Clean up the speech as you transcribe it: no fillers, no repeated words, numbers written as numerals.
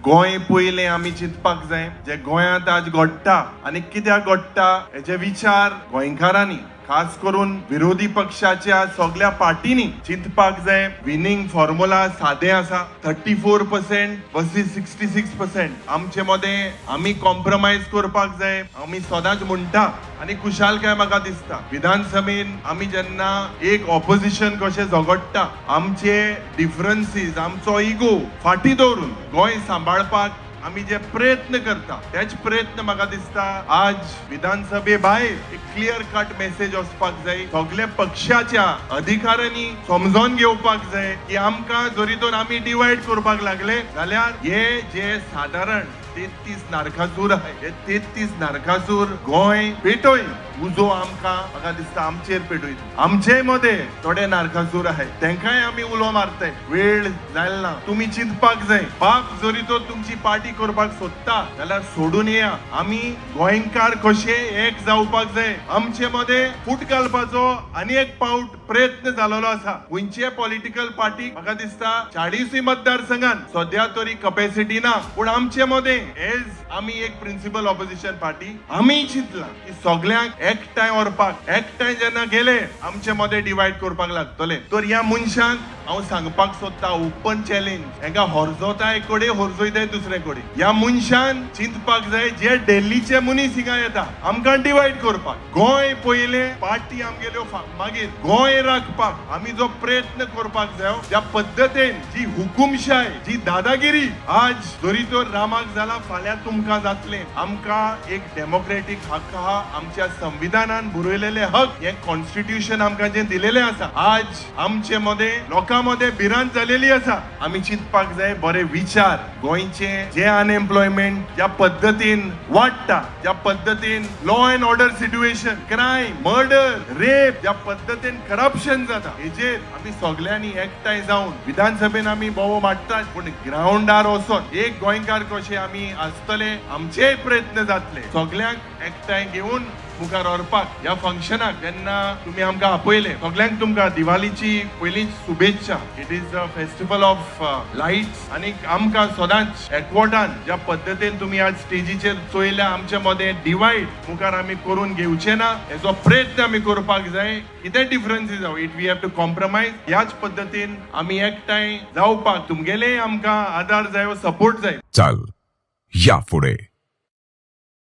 गोंय पयलें आमी चिंतपाक जाय जे गोंयांत आज घडटा आनी कित्याक घडटा हेचे विचार गोंयकारांनी खास करून विरोधी पक्षाच्या सगळ्या पार्टीनी चिंतपाक जाय. विनिंग फॉर्म्युला साधे आसा. 34% वर्सेस 66%. आमचे मदें आमी कॉम्प्रोमाइज करपाक जाय. आमी सदांच म्हणटा आनी खुशालकाय म्हाका दिसता विधानसभेन आमी जेन्ना एक ऑपोजिशन कशें झगडटा आमचे डिफरन्सीस आमचो इगो फाटी दवरून गोंय सांबाळपाक आमी जे प्रयत्न करता तेच प्रयत्न म्हाका दिसता आज विधानसभे भायर एक क्लियर कट मेसेज वचपाक जाय. सगळे पक्षाच्या अधिकाऱ्यांनी समजून घेवपाक जाय की आमकां जरी तर आमी डिवायड करपाक लागले जाल्यार हे जे साधारण 33 नारकासूर आहे हे 33 नारकासूर गोंय पेटोय उजो आमकां म्हाका दिसता आमचेर पेटयता. आमचे मध्ये थोडे नारकासूर आहे तेंकाय आमी उलो मारताय. वेळ जायना ना. तुम्ही चिंतपाक जाय. बाप जरी तो तुमची पार्टी करपाक सोदता जाल्यार सोडून येया. आमी गोंयकार कशे एक जावपाक जाय. आमचे मध्ये फूट घालपाचो आनी एक पावट प्रयत्न जालोलो आसा. गोंयचे पॉलिटिकल पार्टी म्हाका दिसता 40 मतदारसंघात सध्या तरी कॅपॅसिटी ना पूण आमचे मध्ये एज आमी एक प्रिन्सिपल ऑपोजिशन पार्टी आमी चिंतला की सगळ्यांक एकठांय व्हरपाक एकठांय जेन्ना गेले आमचे मध्ये डिवायड करपाक लागतले. तर ह्या मनशांक हांव सांगपाक सोदता ओपन चॅलेंज हेका हरजोताय कोडे हरजोयताय दुसरे कोडे. ह्या मनशान चिंतपाक जाय जे दिल्लीचे मनीस हिंगा येता आमकां डिवायड करपाक. गोंय पयले पार्टी आमगेल्यो मागीर गोंय राखपाक आमी जो प्रयत्न करपाक जाय ज्या पद्दतीन जी हुकुमशाय जी दादागिरी आज जरी तर रामाक जाला फाल्यां तुमकां जातले. आमकां एक डेमोक्रेटीक हक्क आहा. आमच्या संविधानान बरयलेले हक हे कॉन्स्टिट्यूशन आमकां जे दिलेले आसा आज आमचे मध्ये लोकांमध्ये भिरांत जालेली आसा. आमी चिंतपाक जाय बरे विचार. गोंयचे जे अनएम्प्लॉयमेंट ज्या पद्दतीन वाडटा ज्या पद्दतीन law and order situation crime murder rape ज्या पद्दतीन करप्शन जाता हेजेर आमी सगळ्यांनी एकठांय जावन विधानसभेन आमी बोवो मारतात पूण ग्राउंडार वचोन एक गोंयकार कशे आमी आसतले आमचे प्रयत्न जातले सगळ्यांक एकठांय घेवन मुखार व्हरपाक. ह्या फंक्शनाक जेन्ना तुम्ही आमकां आपयले सगळ्यांक तुमकां दिवाळीची पयलीच शुभेच्छा. It is a festival of lights आनी आमकां सदांच एकवटान ज्या पद्दतीन तुम्ही आज स्टेजीचेर चोयल्या आमचे मध्ये डिवायड मुखार आमी करून घेवचे ना हेजो प्रयत्न आमी करपाक जाय. कितें डिफरन्सीस जावं it we have to compromise. ह्याच पद्दतीन आमी एकठांय जावपाक तुमगेले आमकां आदार जाय सपोर्ट जाय. चल या पुढे.